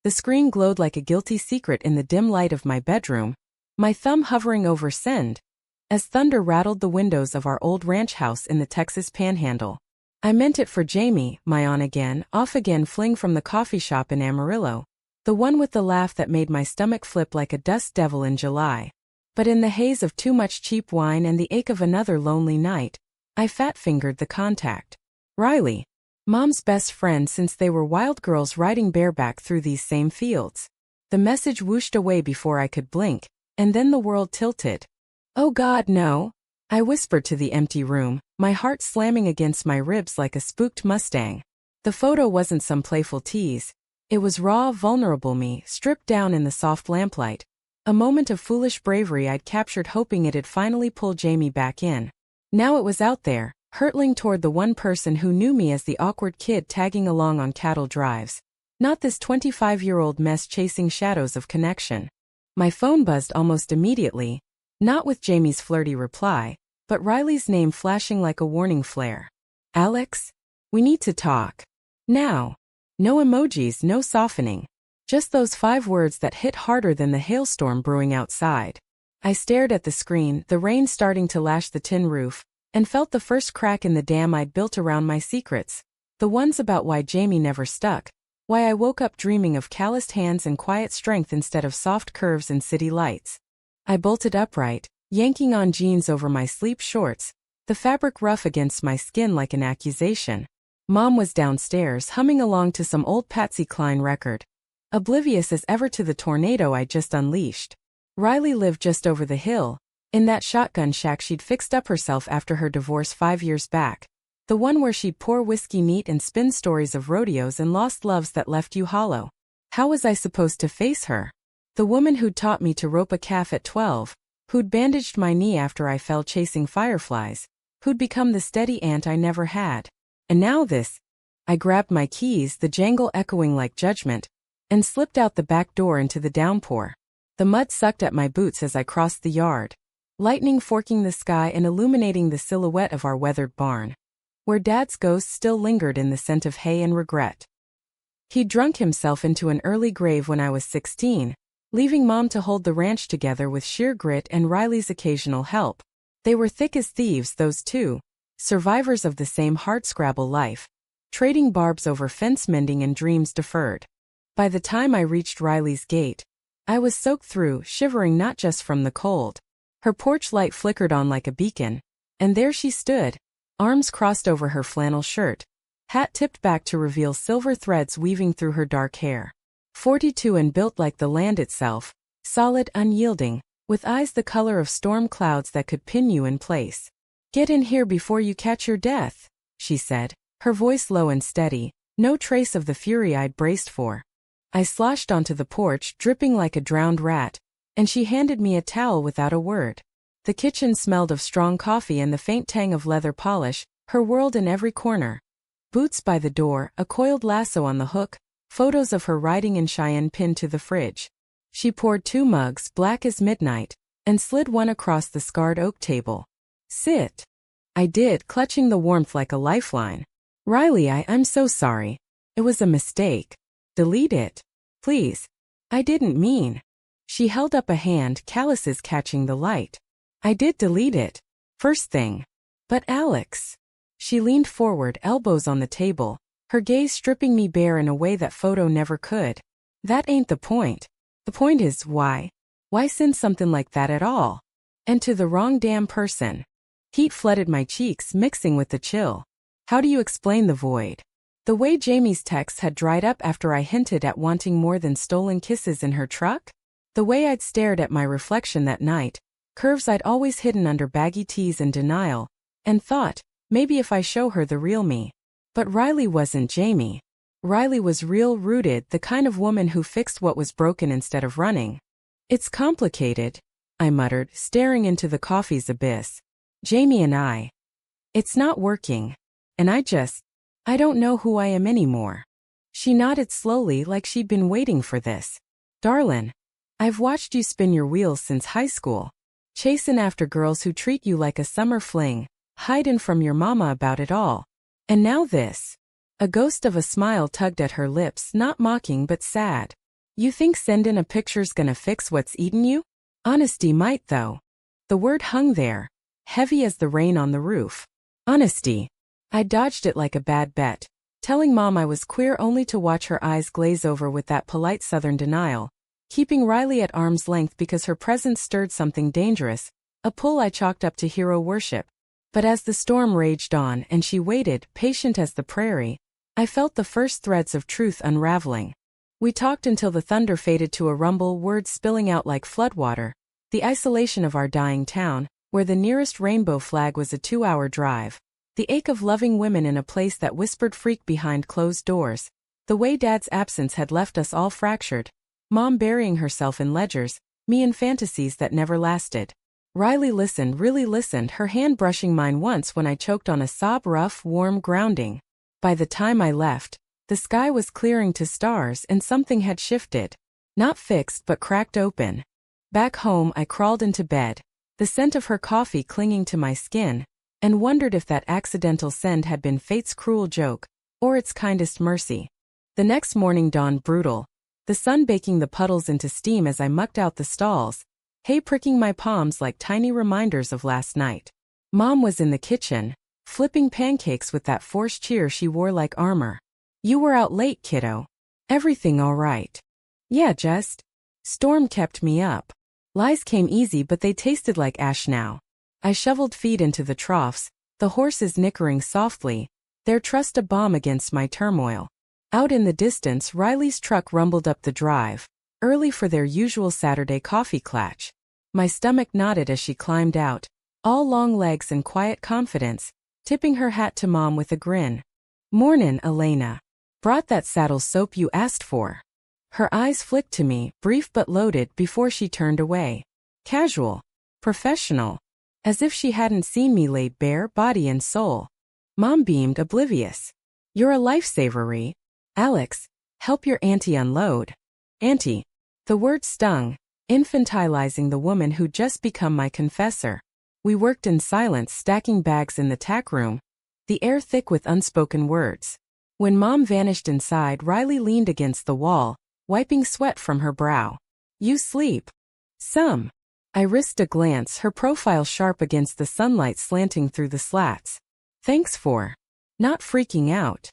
The screen glowed like a guilty secret in the dim light of my bedroom, my thumb hovering over send, as thunder rattled the windows of our old ranch house in the Texas Panhandle. I meant it for Jamie, my on again, off again fling from the coffee shop in Amarillo. The one with the laugh that made my stomach flip like a dust devil in July. But in the haze of too much cheap wine and the ache of another lonely night, I fat-fingered the contact. Riley. Mom's best friend since they were wild girls riding bareback through these same fields. The message whooshed away before I could blink, and then the world tilted. "Oh God, no," I whispered to the empty room, my heart slamming against my ribs like a spooked Mustang. The photo wasn't some playful tease. It was raw, vulnerable me, stripped down in the soft lamplight. A moment of foolish bravery I'd captured hoping it'd finally pull Jamie back in. Now it was out there, hurtling toward the one person who knew me as the awkward kid tagging along on cattle drives. Not this 25-year-old mess chasing shadows of connection. My phone buzzed almost immediately, not with Jamie's flirty reply, but Riley's name flashing like a warning flare. "Alex? We need to talk. Now." No emojis, no softening. Just those 5 words that hit harder than the hailstorm brewing outside. I stared at the screen, the rain starting to lash the tin roof, and felt the first crack in the dam I'd built around my secrets. The ones about why Jamie never stuck. Why I woke up dreaming of calloused hands and quiet strength instead of soft curves and city lights. I bolted upright, yanking on jeans over my sleep shorts, the fabric rough against my skin like an accusation. Mom was downstairs humming along to some old Patsy Cline record, oblivious as ever to the tornado I'd just unleashed. Riley lived just over the hill, in that shotgun shack she'd fixed up herself after her divorce 5 years back. The one where she'd pour whiskey neat and spin stories of rodeos and lost loves that left you hollow. How was I supposed to face her? The woman who'd taught me to rope a calf at 12, who'd bandaged my knee after I fell chasing fireflies, who'd become the steady aunt I never had. And now this. I grabbed my keys, the jangle echoing like judgment, and slipped out the back door into the downpour. The mud sucked at my boots as I crossed the yard, lightning forking the sky and illuminating the silhouette of our weathered barn, where Dad's ghost still lingered in the scent of hay and regret. He'd drunk himself into an early grave when I was 16, leaving Mom to hold the ranch together with sheer grit and Riley's occasional help. They were thick as thieves, those two. Survivors of the same hardscrabble life, trading barbs over fence mending and dreams deferred. By the time I reached Riley's gate, I was soaked through, shivering not just from the cold. Her porch light flickered on like a beacon, and there she stood, arms crossed over her flannel shirt, hat tipped back to reveal silver threads weaving through her dark hair. 42 and built like the land itself, solid, unyielding, with eyes the color of storm clouds that could pin you in place. "Get in here before you catch your death," she said, her voice low and steady, no trace of the fury I'd braced for. I sloshed onto the porch, dripping like a drowned rat, and she handed me a towel without a word. The kitchen smelled of strong coffee and the faint tang of leather polish, her world in every corner. Boots by the door, a coiled lasso on the hook, photos of her riding in Cheyenne pinned to the fridge. She poured 2 mugs, black as midnight, and slid one across the scarred oak table. "Sit." I did, clutching the warmth like a lifeline. "Riley, I'm so sorry. It was a mistake. Delete it. Please. I didn't mean." She held up a hand, calluses catching the light. "I did delete it. First thing. But Alex." She leaned forward, elbows on the table, her gaze stripping me bare in a way that photo never could. "That ain't the point. The point is, why? Why send something like that at all? And to the wrong damn person." Heat flooded my cheeks, mixing with the chill. How do you explain the void? The way Jamie's texts had dried up after I hinted at wanting more than stolen kisses in her truck? The way I'd stared at my reflection that night, curves I'd always hidden under baggy tees and denial, and thought, maybe if I show her the real me. But Riley wasn't Jamie. Riley was real, rooted, the kind of woman who fixed what was broken instead of running. "It's complicated," I muttered, staring into the coffee's abyss. "Jamie and I. It's not working. And I don't know who I am anymore." She nodded slowly like she'd been waiting for this. "Darlin', I've watched you spin your wheels since high school. Chasin' after girls who treat you like a summer fling, hidin' from your mama about it all. And now this." A ghost of a smile tugged at her lips, not mocking but sad. You think sendin' a picture's gonna fix what's eatin' you? Honesty might though. The word hung there, heavy as the rain on the roof. Honesty. I dodged it like a bad bet, telling Mom I was queer only to watch her eyes glaze over with that polite southern denial, keeping Riley at arm's length because her presence stirred something dangerous, a pull I chalked up to hero worship. But as the storm raged on and she waited, patient as the prairie, I felt the first threads of truth unraveling. We talked until the thunder faded to a rumble, words spilling out like floodwater, the isolation of our dying town, where the nearest rainbow flag was a 2-hour drive, the ache of loving women in a place that whispered freak behind closed doors, the way Dad's absence had left us all fractured, Mom burying herself in ledgers, me in fantasies that never lasted. Riley listened, really listened, her hand brushing mine once when I choked on a sob, rough, warm grounding. By the time I left, the sky was clearing to stars and something had shifted. Not fixed but cracked open. Back home I crawled into bed, the scent of her coffee clinging to my skin, and wondered if that accidental send had been fate's cruel joke, or its kindest mercy. The next morning dawned brutal, the sun baking the puddles into steam as I mucked out the stalls, hay pricking my palms like tiny reminders of last night. Mom was in the kitchen, flipping pancakes with that forced cheer she wore like armor. You were out late, kiddo. Everything all right? Yeah, just. Storm kept me up. Lies came easy but they tasted like ash now. I shoveled feed into the troughs, the horses nickering softly, their trust a balm against my turmoil. Out in the distance Riley's truck rumbled up the drive, early for their usual Saturday coffee clatch. My stomach nodded as she climbed out, all long legs and quiet confidence, tipping her hat to Mom with a grin. Mornin', Elena. Brought that saddle soap you asked for. Her eyes flicked to me, brief but loaded, before she turned away. Casual. Professional. As if she hadn't seen me laid bare, body and soul. Mom beamed, oblivious. You're a lifesaver, Ree. Alex, help your auntie unload. Auntie. The word stung, infantilizing the woman who'd just become my confessor. We worked in silence, stacking bags in the tack room, the air thick with unspoken words. When Mom vanished inside, Riley leaned against the wall, wiping sweat from her brow. You sleep? Some. I risked a glance, her profile sharp against the sunlight slanting through the slats. Thanks for not freaking out.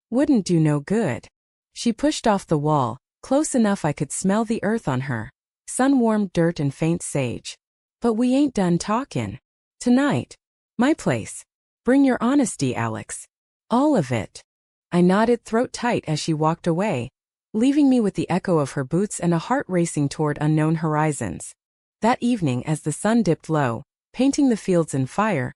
Wouldn't do no good. She pushed off the wall, close enough I could smell the earth on her. Sun-warmed dirt and faint sage. But we ain't done talkin'. Tonight. My place. Bring your honesty, Alex. All of it. I nodded, throat tight, as she walked away, leaving me with the echo of her boots and a heart racing toward unknown horizons. That evening, as the sun dipped low, painting the fields in fire,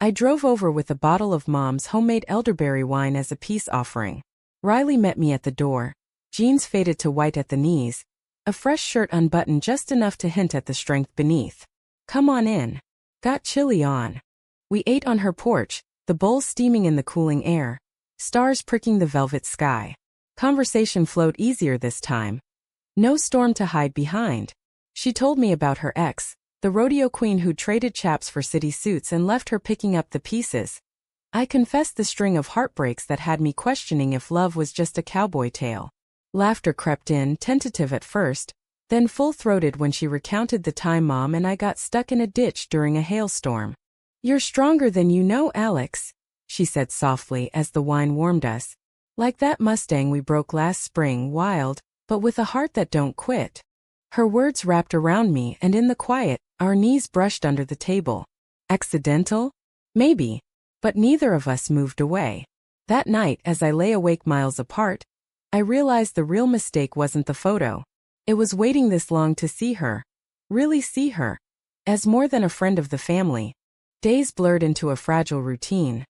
I drove over with a bottle of Mom's homemade elderberry wine as a peace offering. Riley met me at the door, jeans faded to white at the knees, a fresh shirt unbuttoned just enough to hint at the strength beneath. Come on in. Got chilly on. We ate on her porch, the bowl steaming in the cooling air, stars pricking the velvet sky. Conversation flowed easier this time. No storm to hide behind. She told me about her ex, the rodeo queen who traded chaps for city suits and left her picking up the pieces. I confessed the string of heartbreaks that had me questioning if love was just a cowboy tale. Laughter crept in, tentative at first, then full-throated when she recounted the time Mom and I got stuck in a ditch during a hailstorm. You're stronger than you know, Alex, she said softly as the wine warmed us. Like that Mustang we broke last spring, wild, but with a heart that don't quit. Her words wrapped around me, and in the quiet, our knees brushed under the table. Accidental? Maybe. But neither of us moved away. That night, as I lay awake miles apart, I realized the real mistake wasn't the photo. It was waiting this long to see her. Really see her. As more than a friend of the family. Days blurred into a fragile routine.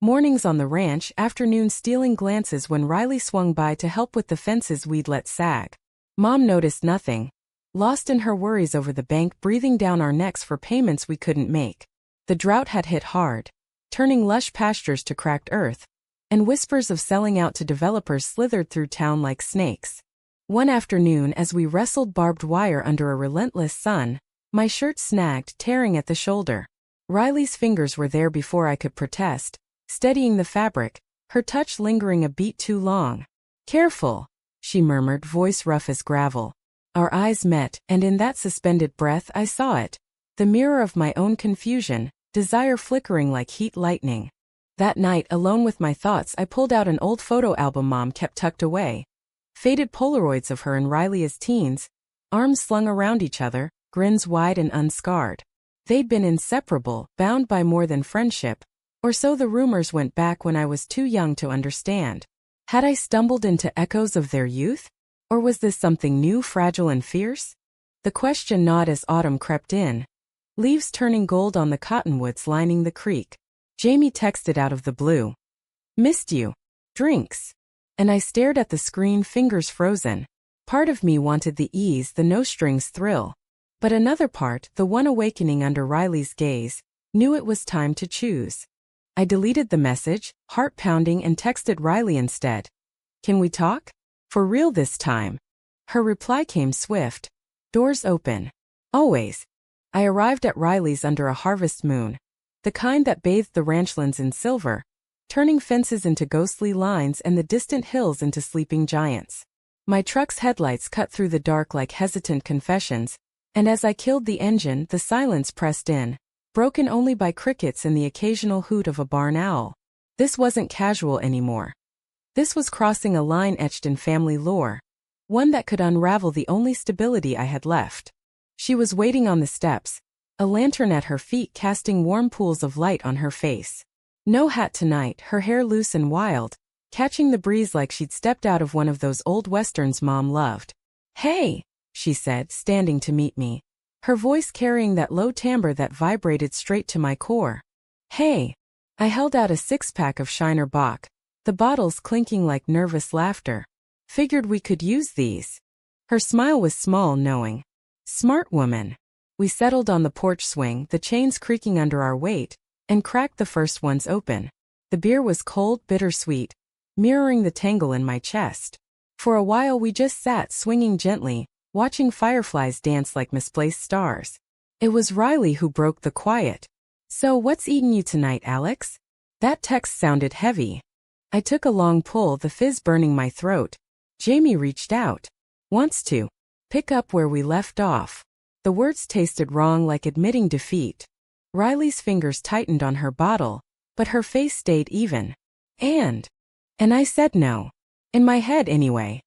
Mornings on the ranch, afternoons stealing glances when Riley swung by to help with the fences we'd let sag. Mom noticed nothing. Lost in her worries over the bank breathing down our necks for payments we couldn't make. The drought had hit hard, turning lush pastures to cracked earth, and whispers of selling out to developers slithered through town like snakes. One afternoon, as we wrestled barbed wire under a relentless sun, my shirt snagged, tearing at the shoulder. Riley's fingers were there before I could protest, steadying the fabric, her touch lingering a beat too long. Careful. she murmured, voice rough as gravel. Our eyes met, and in that suspended breath I saw it. The mirror of my own confusion, desire flickering like heat lightning. That night, alone with my thoughts, I pulled out an old photo album Mom kept tucked away. Faded Polaroids of her and Riley as teens, arms slung around each other, grins wide and unscarred. They'd been inseparable, bound by more than friendship, or so the rumors went back when I was too young to understand. Had I stumbled into echoes of their youth? Or was this something new, fragile and fierce? The question gnawed as autumn crept in. Leaves turning gold on the cottonwoods lining the creek. Jamie texted out of the blue. Missed you. Drinks. And I stared at the screen, fingers frozen. Part of me wanted the ease, the no-strings thrill. But another part, the one awakening under Riley's gaze, knew it was time to choose. I deleted the message, heart pounding, and texted Riley instead. Can we talk? For real this time. Her reply came swift. Doors open. Always. I arrived at Riley's under a harvest moon. The kind that bathed the ranchlands in silver, turning fences into ghostly lines and the distant hills into sleeping giants. My truck's headlights cut through the dark like hesitant confessions, and as I killed the engine, the silence pressed in, broken only by crickets and the occasional hoot of a barn owl. This wasn't casual anymore. This was crossing a line etched in family lore, one that could unravel the only stability I had left. She was waiting on the steps, a lantern at her feet casting warm pools of light on her face. No hat tonight, her hair loose and wild, catching the breeze like she'd stepped out of one of those old westerns Mom loved. Hey, she said, standing to meet me, her voice carrying that low timbre that vibrated straight to my core. Hey. I held out a six-pack of Shiner Bock, the bottles clinking like nervous laughter. Figured we could use these. Her smile was small, knowing. Smart woman. We settled on the porch swing, the chains creaking under our weight, and cracked the first ones open. The beer was cold, bittersweet, mirroring the tangle in my chest. For a while we just sat swinging gently, watching fireflies dance like misplaced stars. It was Riley who broke the quiet. So what's eating you tonight, Alex? That text sounded heavy. I took a long pull, the fizz burning my throat. Jamie reached out. Wants to pick up where we left off. The words tasted wrong, like admitting defeat. Riley's fingers tightened on her bottle, but her face stayed even. And I said no. In my head anyway.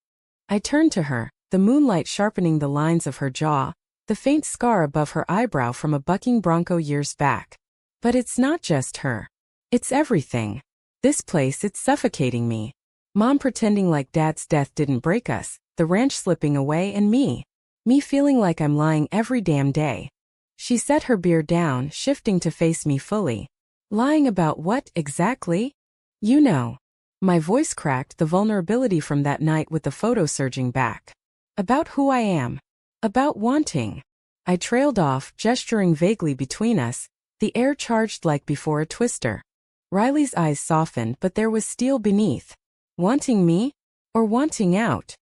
I turned to her, the moonlight sharpening the lines of her jaw, the faint scar above her eyebrow from a bucking bronco years back. But it's not just her. It's everything. This place, it's suffocating me. Mom pretending like Dad's death didn't break us, the ranch slipping away, and me feeling like I'm lying every damn day. She set her beer down, shifting to face me fully. Lying about what, exactly? You know. My voice cracked, the vulnerability from that night with the photo surging back. About who I am. About wanting. I trailed off, gesturing vaguely between us, the air charged like before a twister. Riley's eyes softened, but there was steel beneath. Wanting me? Or wanting out?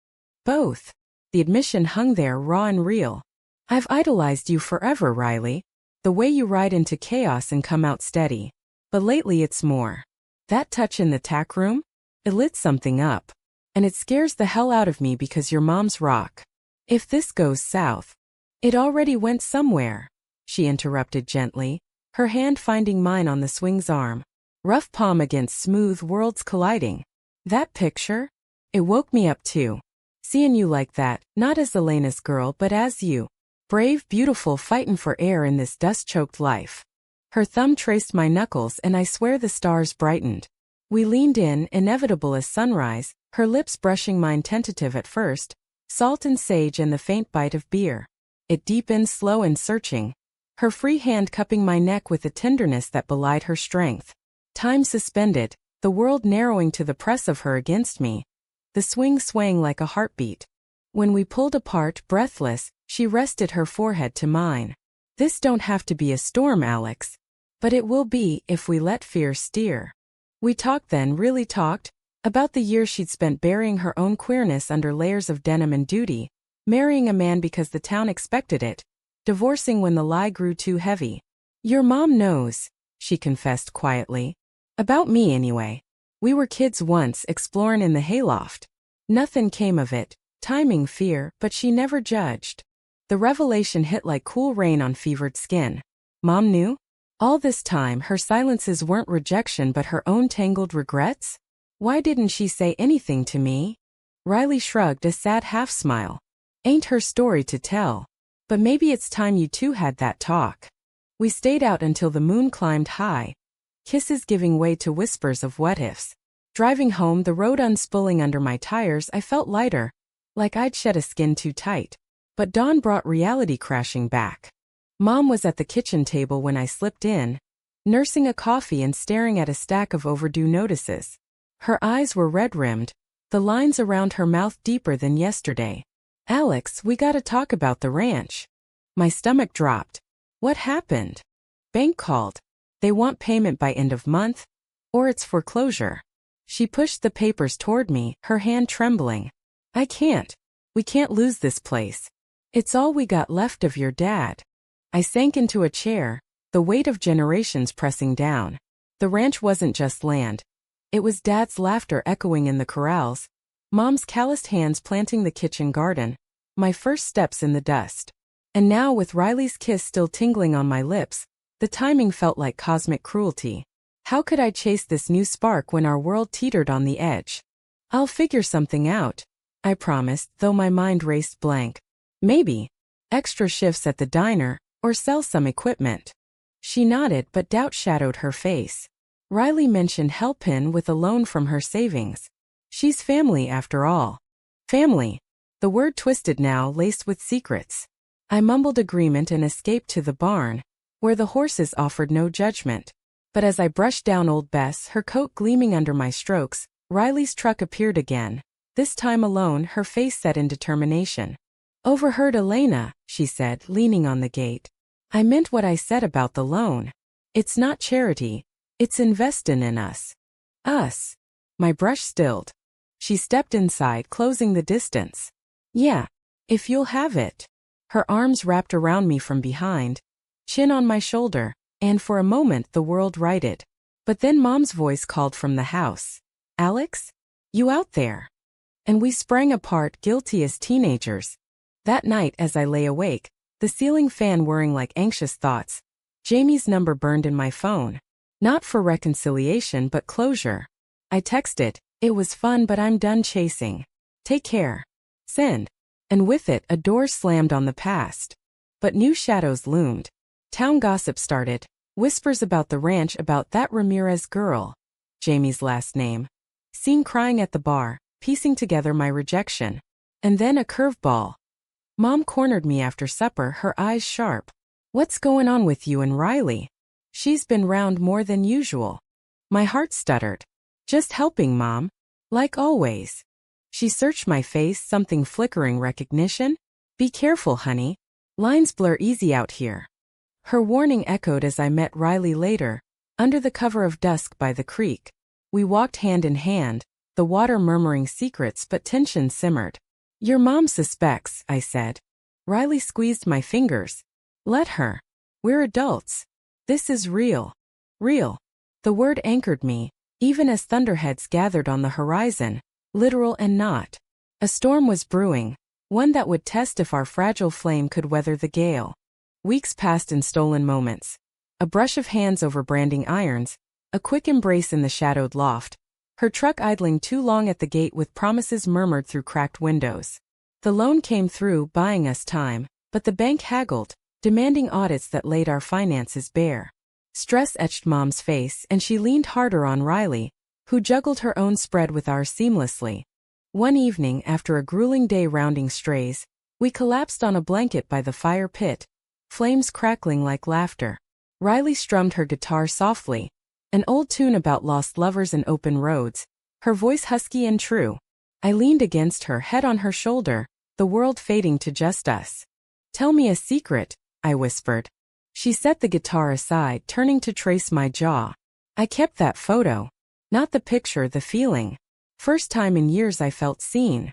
Both. The admission hung there, raw and real. I've idolized you forever, Riley. The way you ride into chaos and come out steady. But lately it's more. That touch in the tack room? It lit something up. And it scares the hell out of me because you're Mom's rock. If this goes south. It already went somewhere. She interrupted gently, her hand finding mine on the swing's arm. Rough palm against smooth, worlds colliding. That picture? It woke me up too. Seeing you like that, not as Elena's girl but as you. Brave, beautiful, fightin' for air in this dust-choked life. Her thumb traced my knuckles and I swear the stars brightened. We leaned in, inevitable as sunrise, her lips brushing mine, tentative at first, salt and sage and the faint bite of beer. It deepened, slow and searching. Her free hand cupping my neck with a tenderness that belied her strength. Time suspended, the world narrowing to the press of her against me. The swing swaying like a heartbeat. When we pulled apart, breathless, she rested her forehead to mine. This don't have to be a storm, Alex. But it will be if we let fear steer. We talked then, really talked, about the years she'd spent burying her own queerness under layers of denim and duty, marrying a man because the town expected it, divorcing when the lie grew too heavy. Your mom knows, she confessed quietly. About me anyway. We were kids once, exploring in the hayloft. Nothing came of it, timing fear, but she never judged. The revelation hit like cool rain on fevered skin. Mom knew? All this time her silences weren't rejection but her own tangled regrets? Why didn't she say anything to me? Riley shrugged a sad half-smile. Ain't her story to tell. But maybe it's time you two had that talk. We stayed out until the moon climbed high, kisses giving way to whispers of what-ifs. Driving home, the road unspooling under my tires, I felt lighter, like I'd shed a skin too tight. But dawn brought reality crashing back. Mom was at the kitchen table when I slipped in, nursing a coffee and staring at a stack of overdue notices. Her eyes were red-rimmed, the lines around her mouth deeper than yesterday. Alex, we gotta talk about the ranch. My stomach dropped. What happened? Bank called. They want payment by end of month, or it's foreclosure. She pushed the papers toward me, her hand trembling. I can't. We can't lose this place. It's all we got left of your dad. I sank into a chair, the weight of generations pressing down. The ranch wasn't just land. It was Dad's laughter echoing in the corrals, Mom's calloused hands planting the kitchen garden, my first steps in the dust. And now with Riley's kiss still tingling on my lips, the timing felt like cosmic cruelty. How could I chase this new spark when our world teetered on the edge? I'll figure something out, I promised, though my mind raced blank. Maybe extra shifts at the diner, or sell some equipment. She nodded, but doubt shadowed her face. Riley mentioned helping with a loan from her savings. She's family after all. Family. The word twisted now, laced with secrets. I mumbled agreement and escaped to the barn, where the horses offered no judgment. But as I brushed down old Bess, her coat gleaming under my strokes, Riley's truck appeared again. This time alone, her face set in determination. Overheard Elena, she said, leaning on the gate. I meant what I said about the loan. It's not charity. It's investing in us. Us. My brush stilled. She stepped inside, closing the distance. Yeah. If you'll have it. Her arms wrapped around me from behind, chin on my shoulder, and for a moment the world righted. But then Mom's voice called from the house. Alex? You out there? And we sprang apart, guilty as teenagers. That night as I lay awake, the ceiling fan whirring like anxious thoughts, Jamie's number burned in my phone. Not for reconciliation but closure. I texted, it was fun but I'm done chasing. Take care. Send. And with it a door slammed on the past. But new shadows loomed. Town gossip started, whispers about the ranch, about that Ramirez girl. Jamie's last name. Seen crying at the bar, piecing together my rejection. And then a curveball. Mom cornered me after supper, her eyes sharp. What's going on with you and Riley? She's been round more than usual. My heart stuttered. Just helping, Mom. Like always. She searched my face, something flickering recognition. Be careful, honey. Lines blur easy out here. Her warning echoed as I met Riley later, under the cover of dusk by the creek. We walked hand in hand, the water murmuring secrets but tension simmered. Your mom suspects, I said. Riley squeezed my fingers. Let her. We're adults. This is real. Real. The word anchored me, even as thunderheads gathered on the horizon, literal and not. A storm was brewing, one that would test if our fragile flame could weather the gale. Weeks passed in stolen moments. A brush of hands over branding irons, a quick embrace in the shadowed loft, her truck idling too long at the gate with promises murmured through cracked windows. The loan came through, buying us time, but the bank haggled, demanding audits that laid our finances bare. Stress etched Mom's face, and she leaned harder on Riley, who juggled her own spread with ours seamlessly. One evening, after a grueling day rounding strays, we collapsed on a blanket by the fire pit, flames crackling like laughter. Riley strummed her guitar softly, an old tune about lost lovers and open roads, her voice husky and true. I leaned against her, head on her shoulder, the world fading to just us. Tell me a secret, I whispered. She set the guitar aside, turning to trace my jaw. I kept that photo. Not the picture, the feeling. First time in years I felt seen.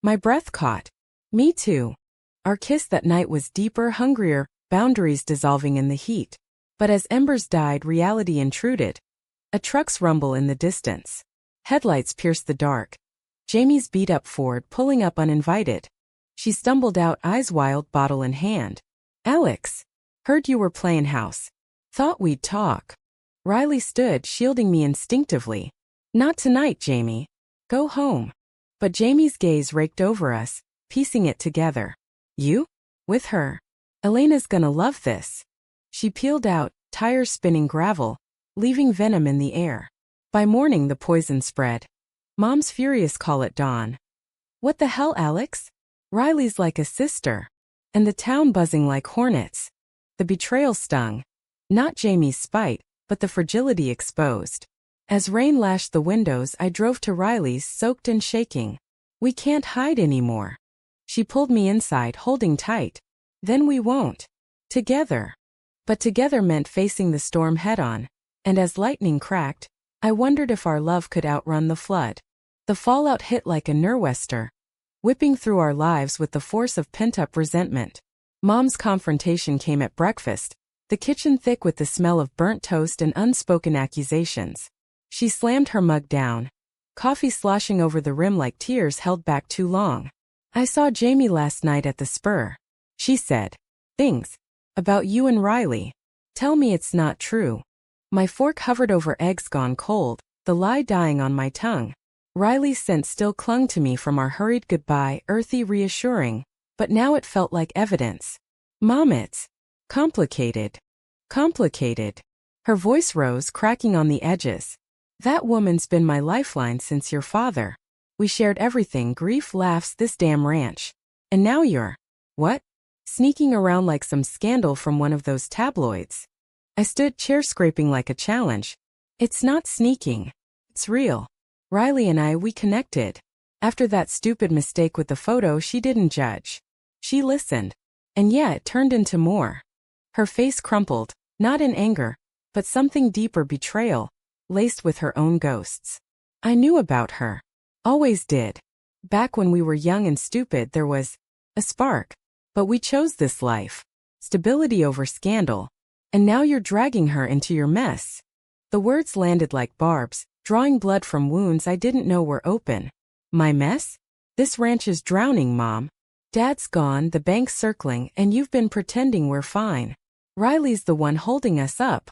My breath caught. Me too. Our kiss that night was deeper, hungrier, boundaries dissolving in the heat. But as embers died, reality intruded. A truck's rumble in the distance. Headlights pierced the dark. Jamie's beat-up Ford pulling up uninvited. She stumbled out, eyes wild, bottle in hand. Alex. Heard you were playin' house. Thought we'd talk. Riley stood, shielding me instinctively. Not tonight, Jamie. Go home. But Jamie's gaze raked over us, piecing it together. You? With her. Elena's gonna love this. She peeled out, tires spinning gravel, leaving venom in the air. By morning the poison spread. Mom's furious call at dawn. What the hell, Alex? Riley's like a sister. And the town buzzing like hornets. The betrayal stung. Not Jamie's spite, but the fragility exposed. As rain lashed the windows, I drove to Riley's, soaked and shaking. We can't hide anymore. She pulled me inside, holding tight. Then we won't. Together. But together meant facing the storm head-on. And as lightning cracked, I wondered if our love could outrun the flood. The fallout hit like a nor'wester, whipping through our lives with the force of pent-up resentment. Mom's confrontation came at breakfast, the kitchen thick with the smell of burnt toast and unspoken accusations. She slammed her mug down, coffee sloshing over the rim like tears held back too long. I saw Jamie last night at the Spur. She said, things. About you and Riley. Tell me it's not true. My fork hovered over eggs gone cold, the lie dying on my tongue. Riley's scent still clung to me from our hurried goodbye, earthy, reassuring, but now it felt like evidence. Mom, it's complicated. Complicated. Her voice rose, cracking on the edges. That woman's been my lifeline since your father. We shared everything, grief, laughs, this damn ranch. And now you're, what? Sneaking around like some scandal from one of those tabloids. I stood chair scraping like a challenge. It's not sneaking. It's real. Riley and we connected. After that stupid mistake with the photo, she didn't judge. She listened. And yeah, it turned into more. Her face crumpled, not in anger, but something deeper, betrayal, laced with her own ghosts. I knew about her. Always did. Back when we were young and stupid, there was a spark. But we chose this life. Stability over scandal. And now you're dragging her into your mess. The words landed like barbs, drawing blood from wounds I didn't know were open. My mess? This ranch is drowning, Mom. Dad's gone, the bank's circling, and you've been pretending we're fine. Riley's the one holding us up.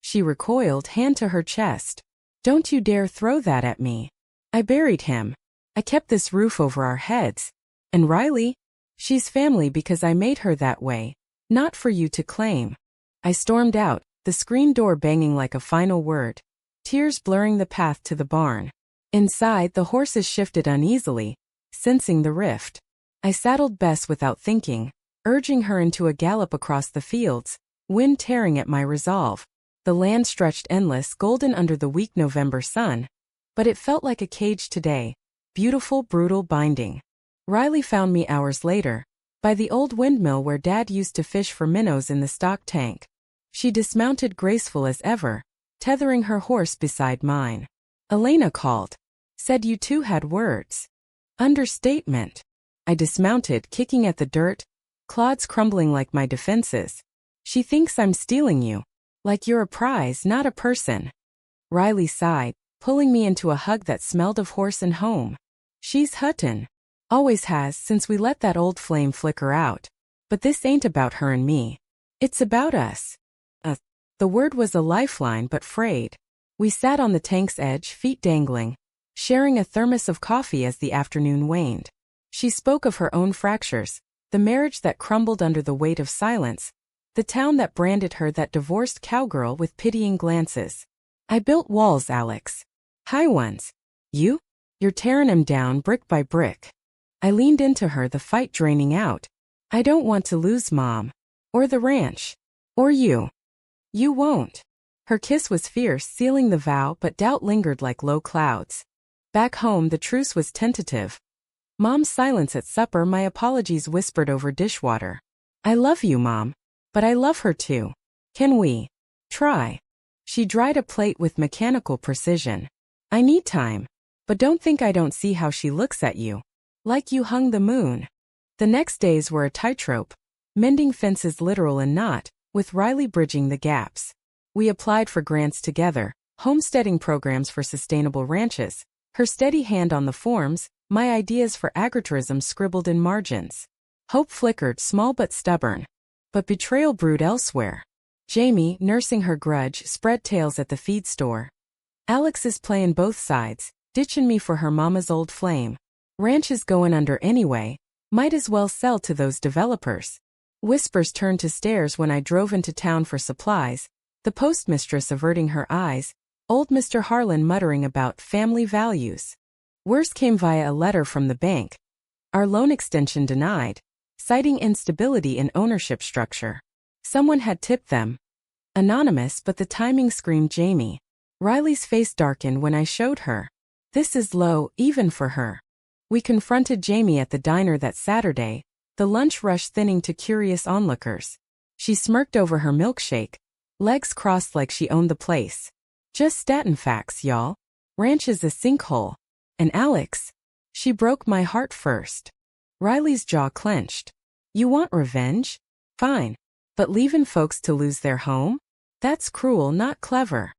She recoiled, hand to her chest. Don't you dare throw that at me. I buried him. I kept this roof over our heads. And Riley? She's family because I made her that way, not for you to claim. I stormed out, the screen door banging like a final word, tears blurring the path to the barn. Inside, the horses shifted uneasily, sensing the rift. I saddled Bess without thinking, urging her into a gallop across the fields, wind tearing at my resolve. The land stretched endless, golden under the weak November sun. But it felt like a cage today, beautiful, brutal, binding. Riley found me hours later, by the old windmill where Dad used to fish for minnows in the stock tank. She dismounted graceful as ever, tethering her horse beside mine. Elena called. Said you two had words. Understatement. I dismounted, kicking at the dirt, clods crumbling like my defenses. She thinks I'm stealing you. Like you're a prize, not a person. Riley sighed, pulling me into a hug that smelled of horse and home. She's Hutton. Always has since we let that old flame flicker out. But this ain't about her and me. It's about us. The word was a lifeline but frayed. We sat on the tank's edge, feet dangling, sharing a thermos of coffee as the afternoon waned. She spoke of her own fractures, the marriage that crumbled under the weight of silence, the town that branded her that divorced cowgirl with pitying glances. I built walls, Alex. High ones. You? You're tearing 'em down brick by brick. I leaned into her, the fight draining out. I don't want to lose Mom. Or the ranch. Or you. You won't. Her kiss was fierce, sealing the vow, but doubt lingered like low clouds. Back home, the truce was tentative. Mom's silence at supper, my apologies whispered over dishwater. I love you, Mom. But I love her too. Can we try? She dried a plate with mechanical precision. I need time. But don't think I don't see how she looks at you. Like you hung the moon. The next days were a tightrope, mending fences literal and not, with Riley bridging the gaps. We applied for grants together, homesteading programs for sustainable ranches, her steady hand on the forms, my ideas for agritourism scribbled in margins. Hope flickered, small but stubborn. But betrayal brewed elsewhere. Jamie, nursing her grudge, spread tales at the feed store. Alex is playing both sides, ditching me for her mama's old flame. Ranch is going under anyway, might as well sell to those developers. Whispers turned to stares when I drove into town for supplies, the postmistress averting her eyes, old Mr. Harlan muttering about family values. Worse came via a letter from the bank. Our loan extension denied, citing instability in ownership structure. Someone had tipped them. Anonymous, but the timing screamed Jamie. Riley's face darkened when I showed her. This is low, even for her. We confronted Jamie at the diner that Saturday, the lunch rush thinning to curious onlookers. She smirked over her milkshake, legs crossed like she owned the place. Just statin facts, y'all. Ranch is a sinkhole. And Alex? She broke my heart first. Riley's jaw clenched. You want revenge? Fine. But leaving folks to lose their home? That's cruel, not clever.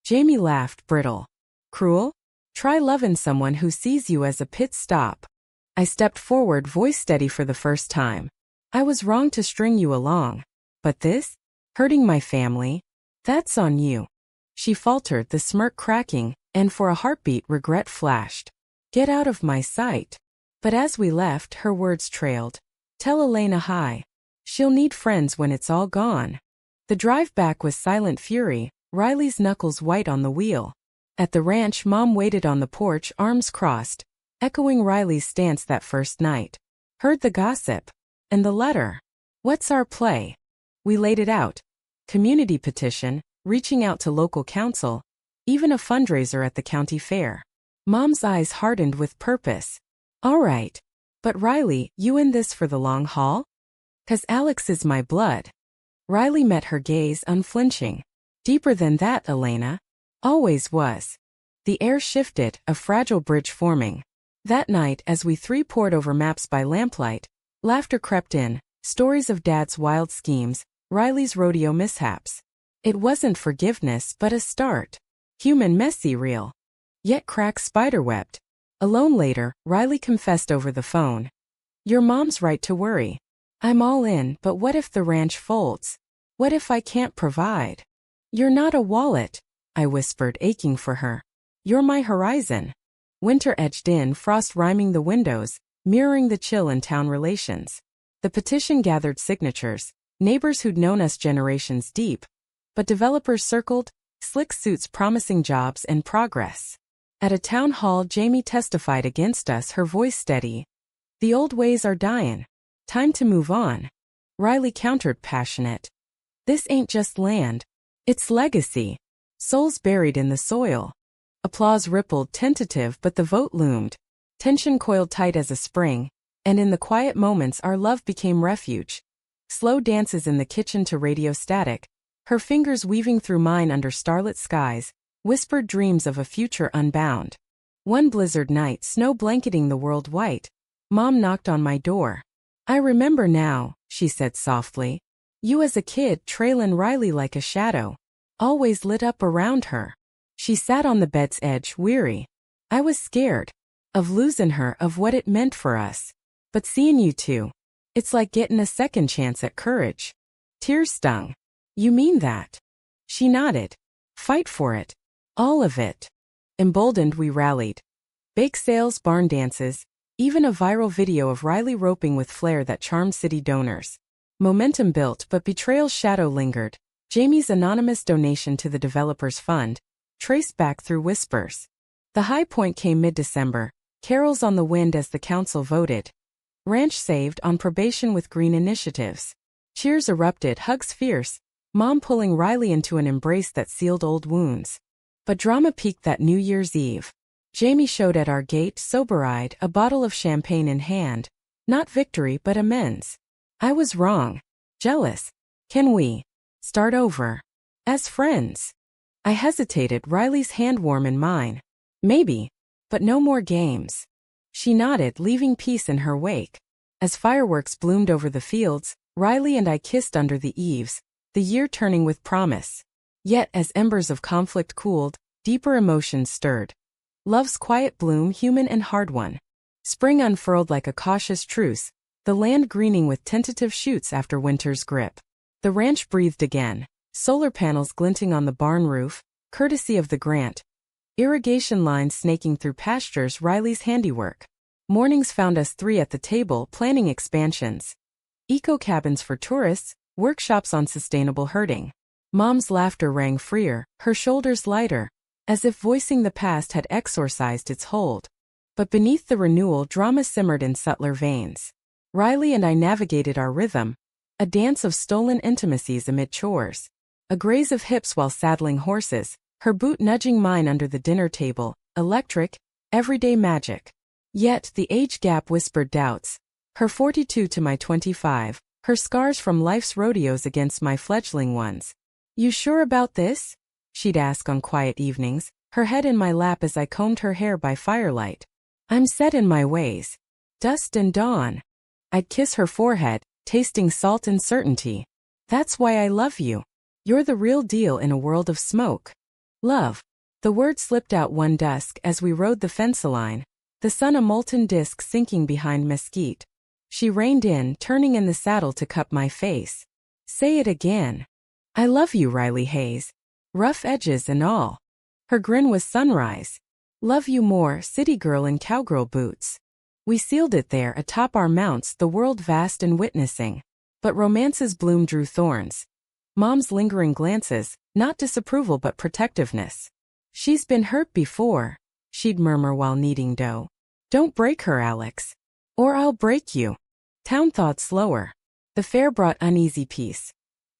Jamie laughed, brittle. Cruel? Try loving someone who sees you as a pit stop. I stepped forward, voice steady for the first time. I was wrong to string you along. But this? Hurting my family? That's on you. She faltered, the smirk cracking, and for a heartbeat regret flashed. Get out of my sight. But as we left, her words trailed. Tell Elena hi. She'll need friends when it's all gone. The drive back was silent fury, Riley's knuckles white on the wheel. At the ranch, Mom waited on the porch, arms crossed, echoing Riley's stance that first night. Heard the gossip. And the letter. What's our play? We laid it out. Community petition, reaching out to local council, even a fundraiser at the county fair. Mom's eyes hardened with purpose. All right. But Riley, you in this for the long haul? 'Cause Alex is my blood. Riley met her gaze, unflinching. Deeper than that, Elena. Always was. The air shifted, a fragile bridge forming. That night, as we three pored over maps by lamplight, laughter crept in, stories of Dad's wild schemes, Riley's rodeo mishaps. It wasn't forgiveness, but a start. Human, messy, real. Yet cracks spiderwebbed. Alone later, Riley confessed over the phone. Your mom's right to worry. I'm all in, but what if the ranch folds? What if I can't provide? You're not a wallet, I whispered, aching for her. You're my horizon. Winter edged in, frost rhyming the windows, mirroring the chill in town relations. The petition gathered signatures, neighbors who'd known us generations deep. But developers circled, slick suits promising jobs and progress. At a town hall, Jamie testified against us, her voice steady. The old ways are dying. Time to move on. Riley countered, passionate. This ain't just land. It's legacy. Souls buried in the soil. Applause rippled, tentative, but the vote loomed. Tension coiled tight as a spring, and in the quiet moments our love became refuge. Slow dances in the kitchen to radio static, her fingers weaving through mine under starlit skies, whispered dreams of a future unbound. One blizzard night, snow blanketing the world white, Mom knocked on my door. I remember now, she said softly. You as a kid, trailin' Riley like a shadow. Always lit up around her. She sat on the bed's edge, weary. I was scared. Of losing her, of what it meant for us. But seeing you two, it's like getting a second chance at courage. Tears stung. You mean that? She nodded. Fight for it. All of it. Emboldened, we rallied. Bake sales, barn dances, even a viral video of Riley roping with flair that charmed city donors. Momentum built, but betrayal's shadow lingered. Jamie's anonymous donation to the developers fund, traced back through whispers. The high point came mid-December, carols on the wind as the council voted. Ranch saved, on probation with green initiatives. Cheers erupted, hugs fierce, Mom pulling Riley into an embrace that sealed old wounds. But drama peaked that New Year's Eve. Jamie showed at our gate, sober-eyed, a bottle of champagne in hand. Not victory, but amends. I was wrong. Jealous. Can we start over? As friends? I hesitated, Riley's hand warm in mine. Maybe. But no more games. She nodded, leaving peace in her wake. As fireworks bloomed over the fields, Riley and I kissed under the eaves, the year turning with promise. Yet, as embers of conflict cooled, deeper emotions stirred. Love's quiet bloom, human and hard won. Spring unfurled like a cautious truce, the land greening with tentative shoots after winter's grip. The ranch breathed again, solar panels glinting on the barn roof, courtesy of the grant. Irrigation lines snaking through pastures, Riley's handiwork. Mornings found us three at the table planning expansions. Eco-cabins for tourists, workshops on sustainable herding. Mom's laughter rang freer, her shoulders lighter, as if voicing the past had exorcised its hold. But beneath the renewal, drama simmered in subtler veins. Riley and I navigated our rhythm, a dance of stolen intimacies amid chores. A graze of hips while saddling horses, her boot nudging mine under the dinner table, electric, everyday magic. Yet the age gap whispered doubts. Her 42 to my 25, her scars from life's rodeos against my fledgling ones. "You sure about this?" she'd ask on quiet evenings, her head in my lap as I combed her hair by firelight. "I'm set in my ways. Dusk and dawn." I'd kiss her forehead, tasting salt and certainty. "That's why I love you. You're the real deal in a world of smoke." Love. The word slipped out one dusk as we rode the fence line, the sun a molten disk sinking behind mesquite. She reined in, turning in the saddle to cup my face. "Say it again." "I love you, Riley Hayes. Rough edges and all." Her grin was sunrise. "Love you more, city girl in cowgirl boots." We sealed it there atop our mounts, the world vast and witnessing. But romance's bloom drew thorns. Mom's lingering glances, not disapproval but protectiveness. "She's been hurt before," she'd murmur while kneading dough. "Don't break her, Alex. Or I'll break you." Town thawed slower. The fair brought uneasy peace.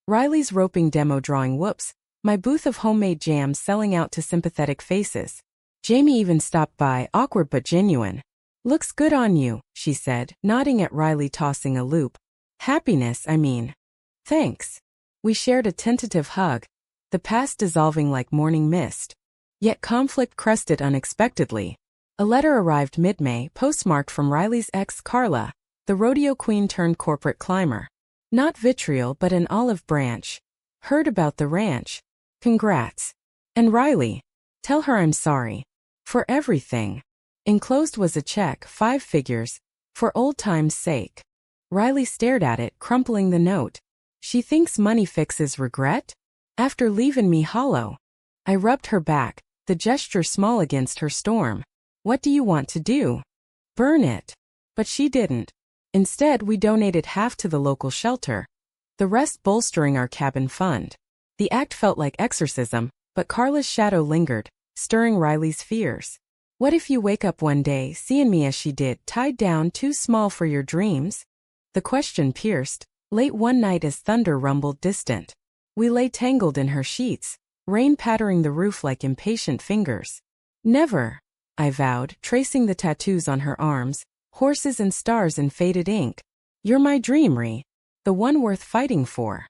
Riley's roping demo drawing whoops, my booth of homemade jams selling out to sympathetic faces. Jamie even stopped by, awkward but genuine. "Looks good on you," she said, nodding at Riley tossing a loop. "Happiness, I mean." "Thanks." We shared a tentative hug, the past dissolving like morning mist. Yet conflict crested unexpectedly. A letter arrived mid-May, postmarked from Riley's ex, Carla, the rodeo queen turned corporate climber. Not vitriol but an olive branch. "Heard about the ranch. Congrats. And Riley, tell her I'm sorry. For everything." Enclosed was a check, 5 figures, for old time's sake. Riley stared at it, crumpling the note. "She thinks money fixes regret? After leaving me hollow." I rubbed her back, the gesture small against her storm. "What do you want to do? Burn it?" But she didn't. Instead, we donated half to the local shelter, the rest bolstering our cabin fund. The act felt like exorcism, but Carla's shadow lingered, stirring Riley's fears. "What if you wake up one day, seeing me as she did, tied down, too small for your dreams?" The question pierced, late one night as thunder rumbled distant. We lay tangled in her sheets, rain pattering the roof like impatient fingers. "Never," I vowed, tracing the tattoos on her arms, horses and stars in faded ink. "You're my dreamery, the one worth fighting for."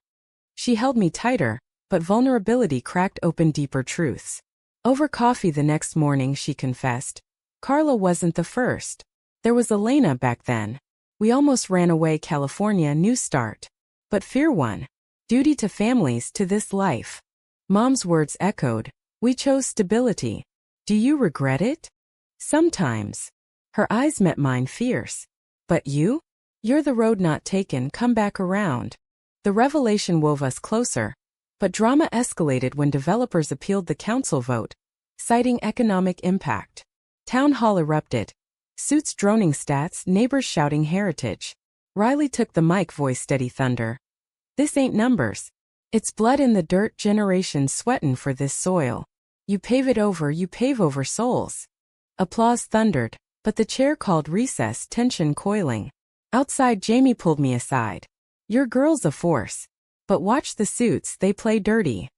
She held me tighter, but vulnerability cracked open deeper truths. Over coffee the next morning, she confessed. Carla wasn't the first. There was Elena back then. We almost ran away, California, new start. But fear won. Duty to families, to this life. Mom's words echoed. "We chose stability. Do you regret it?" "Sometimes." Her eyes met mine fierce. "But you? You're the road not taken, come back around." The revelation wove us closer. But drama escalated when developers appealed the council vote, citing economic impact. Town hall erupted. Suits droning stats, neighbors shouting heritage. Riley took the mic, voice steady thunder. "This ain't numbers. It's blood in the dirt, generations sweatin' for this soil. You pave it over, you pave over souls." Applause thundered, but the chair called recess, tension coiling. Outside, Jamie pulled me aside. "Your girl's a force. But watch the suits, they play dirty."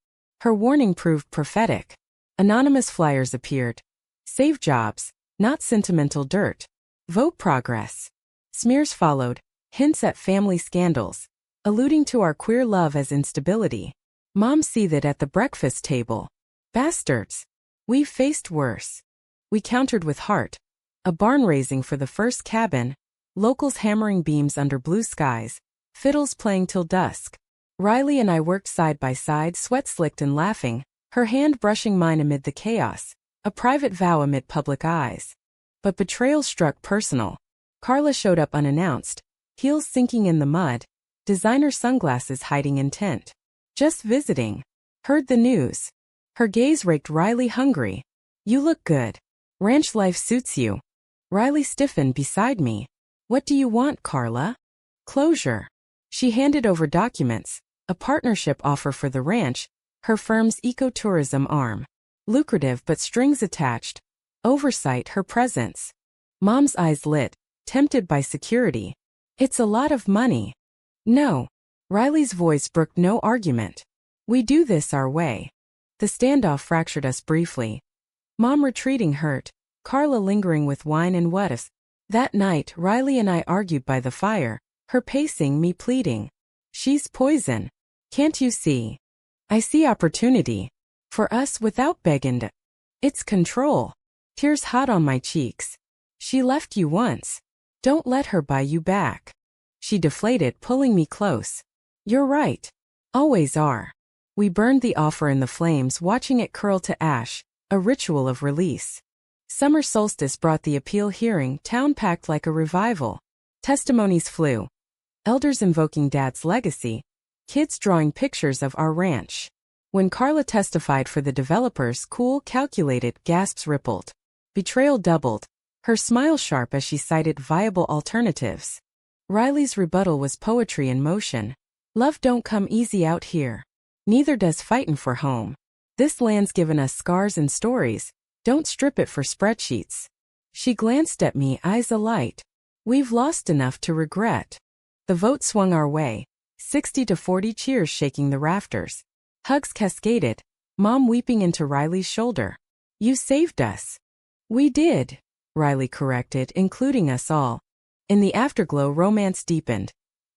Her warning proved prophetic. Anonymous flyers appeared. "Save jobs, not sentimental dirt. Vote progress." Smears followed, hints at family scandals, alluding to our queer love as instability. Mom seethed at the breakfast table. "Bastards. We've faced worse." We countered with heart. A barn raising for the first cabin, locals hammering beams under blue skies, fiddles playing till dusk. Riley and I worked side by side, sweat slicked and laughing, her hand brushing mine amid the chaos, a private vow amid public eyes. But betrayal struck personal. Carla showed up unannounced, heels sinking in the mud, designer sunglasses hiding intent. Just visiting. Heard the news. Her gaze raked Riley hungry. You look good. Ranch life suits you. Riley stiffened beside me. What do you want, Carla? Closure. She handed over documents, a partnership offer for the ranch, her firm's ecotourism arm. Lucrative but strings attached. Oversight her presence. Mom's eyes lit, tempted by security. It's a lot of money. No. Riley's voice brooked no argument. We do this our way. The standoff fractured us briefly. Mom retreating hurt, Carla lingering with wine and what ifs. That night, Riley and I argued by the fire, her pacing, me pleading. She's poison. Can't you see? I see opportunity. For us without begging to. It's control. Tears hot on my cheeks. She left you once. Don't let her buy you back. She deflated, pulling me close. You're right. Always are. We burned the offer in the flames, watching it curl to ash, a ritual of release. Summer solstice brought the appeal hearing, town packed like a revival. Testimonies flew. Elders invoking Dad's legacy, kids drawing pictures of our ranch. When Carla testified for the developers, cool, calculated, gasps rippled. Betrayal doubled, her smile sharp as she cited viable alternatives. Riley's rebuttal was poetry in motion. Love don't come easy out here. Neither does fightin' for home. This land's given us scars and stories. Don't strip it for spreadsheets. She glanced at me, eyes alight. We've lost enough to regret. The vote swung our way, 60-40 cheers shaking the rafters. Hugs cascaded, Mom weeping into Riley's shoulder. You saved us. We did, Riley corrected, including us all. In the afterglow, romance deepened.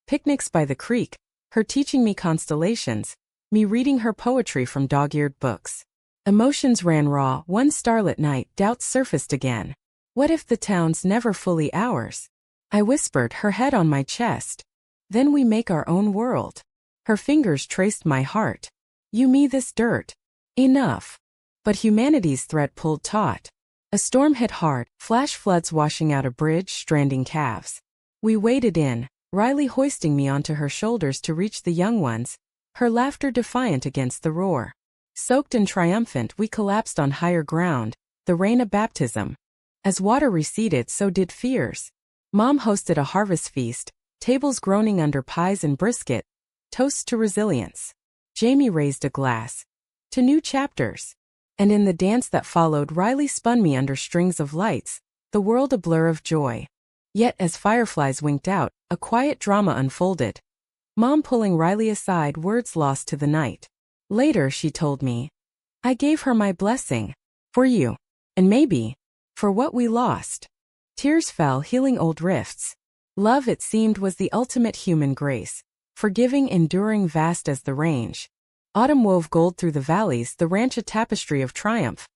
Picnics by the creek, her teaching me constellations, me reading her poetry from dog-eared books. Emotions ran raw. One starlit night, doubts surfaced again. What if the town's never fully ours? I whispered, her head on my chest. Then we make our own world. Her fingers traced my heart. You me this dirt. Enough. But humanity's threat pulled taut. A storm hit hard, flash floods washing out a bridge, stranding calves. We waded in, Riley hoisting me onto her shoulders to reach the young ones, her laughter defiant against the roar. Soaked and triumphant, we collapsed on higher ground, the rain a baptism. As water receded, so did fears. Mom hosted a harvest feast, tables groaning under pies and brisket, toasts to resilience. Jamie raised a glass. To new chapters. And in the dance that followed, Riley spun me under strings of lights, the world a blur of joy. Yet as fireflies winked out, a quiet drama unfolded. Mom pulling Riley aside, words lost to the night. Later she told me, I gave her my blessing. For you. And maybe. For what we lost. Tears fell, healing old rifts. Love, it seemed, was the ultimate human grace. Forgiving, enduring, vast as the range. Autumn wove gold through the valleys, the ranch a tapestry of triumph.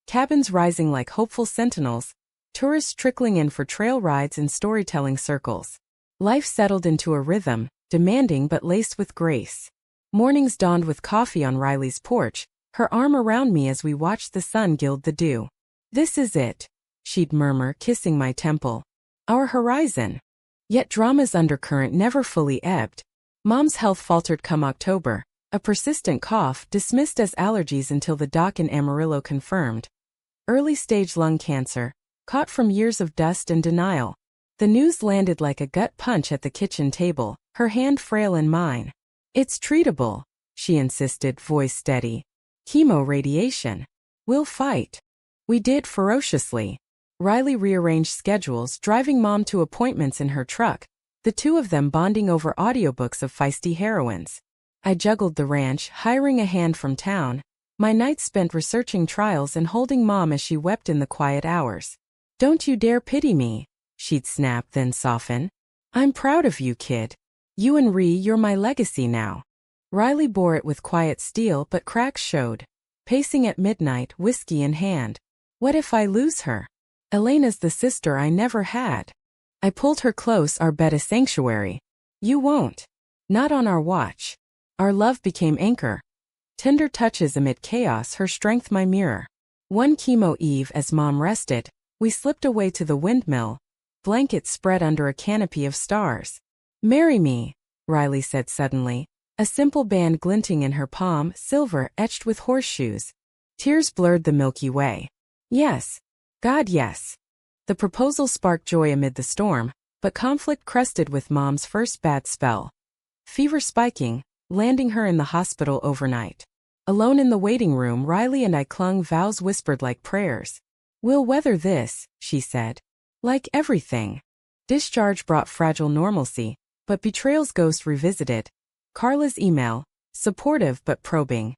Cabins rising like hopeful sentinels. Tourists trickling in for trail rides and storytelling circles. Life settled into a rhythm, demanding but laced with grace. Mornings dawned with coffee on Riley's porch, her arm around me as we watched the sun gild the dew. This is it, she'd murmur, kissing my temple. Our horizon. Yet drama's undercurrent never fully ebbed. Mom's health faltered come October, a persistent cough dismissed as allergies until the doc in Amarillo confirmed. Early-stage lung cancer, caught from years of dust and denial. The news landed like a gut punch at the kitchen table, her hand frail in mine. It's treatable, she insisted, voice steady. Chemo, radiation. We'll fight. We did ferociously. Riley rearranged schedules, driving Mom to appointments in her truck, the two of them bonding over audiobooks of feisty heroines. I juggled the ranch, hiring a hand from town, my nights spent researching trials and holding Mom as she wept in the quiet hours. Don't you dare pity me, she'd snap, then soften. I'm proud of you, kid. You and Ree, you're my legacy now. Riley bore it with quiet steel, but cracks showed. Pacing at midnight, whiskey in hand. What if I lose her? Elena's the sister I never had. I pulled her close, our bed a sanctuary. You won't. Not on our watch. Our love became anchor. Tender touches amid chaos, her strength my mirror. One chemo eve as Mom rested, We slipped away to the windmill, blankets spread under a canopy of stars. "Marry me," Riley said suddenly, a simple band glinting in her palm, silver etched with horseshoes. Tears blurred the Milky Way. "Yes. God, yes." The proposal sparked joy amid the storm, but conflict crested with Mom's first bad spell. Fever spiking, landing her in the hospital overnight. Alone in the waiting room, Riley and I clung, vows whispered like prayers. "We'll weather this," she said. Like everything. Discharge brought fragile normalcy, but betrayal's ghost revisited. Carla's email, supportive but probing.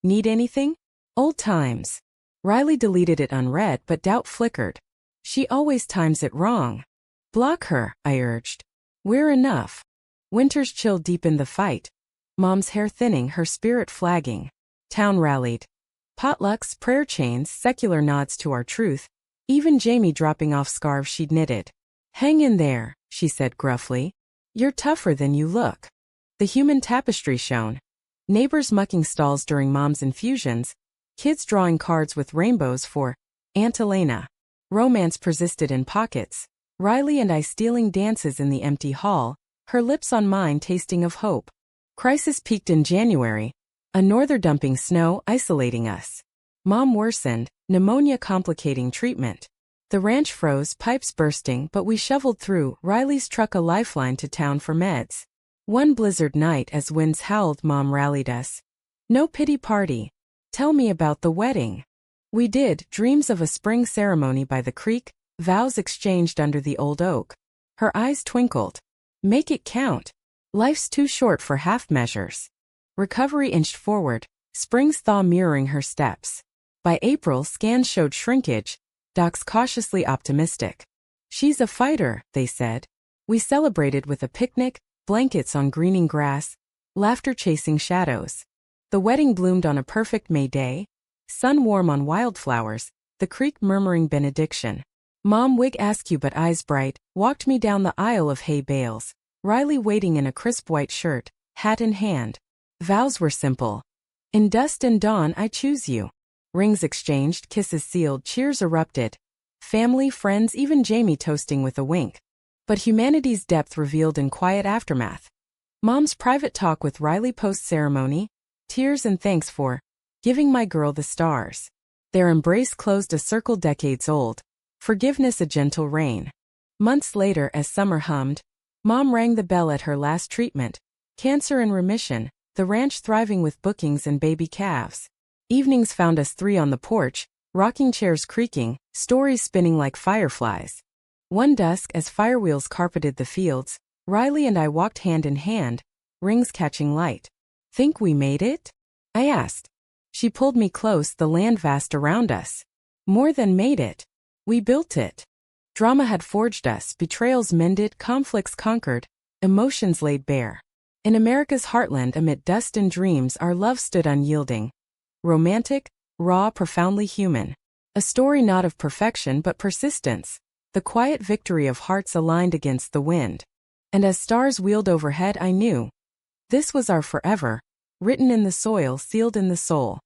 "Need anything?" "Old times." Riley deleted it unread, but doubt flickered. "She always times it wrong." "Block her," I urged. "We're enough." Winter's chill deepened the fight. Mom's hair thinning, her spirit flagging. Town rallied. Potlucks, prayer chains, secular nods to our truth, even Jamie dropping off scarves she'd knitted. "Hang in there," she said gruffly. "You're tougher than you look." The human tapestry shone. Neighbors mucking stalls during Mom's infusions, kids drawing cards with rainbows for Aunt Elena. Romance persisted in pockets. Riley and I stealing dances in the empty hall, her lips on mine tasting of hope. Crisis peaked in January, a norther dumping snow isolating us. Mom worsened, pneumonia complicating treatment. The ranch froze, pipes bursting, but we shoveled through, Riley's truck a lifeline to town for meds. One blizzard night as winds howled, Mom rallied us. "No pity party. Tell me about the wedding." We did, dreams of a spring ceremony by the creek, vows exchanged under the old oak. Her eyes twinkled. "Make it count. Life's too short for half measures." Recovery inched forward, spring's thaw mirroring her steps. By April, scans showed shrinkage, docs cautiously optimistic. "She's a fighter," they said. We celebrated with a picnic, blankets on greening grass, laughter chasing shadows. The wedding bloomed on a perfect May day, sun warm on wildflowers, the creek murmuring benediction. Mom, wig askew but eyes bright, walked me down the aisle of hay bales, Riley waiting in a crisp white shirt, hat in hand. Vows were simple. "In dust and dawn I choose you." Rings exchanged, kisses sealed, cheers erupted. Family, friends, even Jamie toasting with a wink. But humanity's depth revealed in quiet aftermath. Mom's private talk with Riley post-ceremony, tears and thanks for giving my girl the stars. Their embrace closed a circle decades old, forgiveness a gentle rain. Months later, as summer hummed, Mom rang the bell at her last treatment, cancer in remission, the ranch thriving with bookings and baby calves. Evenings found us three on the porch, rocking chairs creaking, stories spinning like fireflies. One dusk, as firewheels carpeted the fields, Riley and I walked hand in hand, rings catching light. "Think we made it?" I asked. She pulled me close, the land vast around us. "More than made it. We built it." Drama had forged us, betrayals mended, conflicts conquered, emotions laid bare. In America's heartland, amid dust and dreams, our love stood unyielding. Romantic, raw, profoundly human. A story not of perfection but persistence. The quiet victory of hearts aligned against the wind. And as stars wheeled overhead, I knew. This was our forever, written in the soil, sealed in the soul.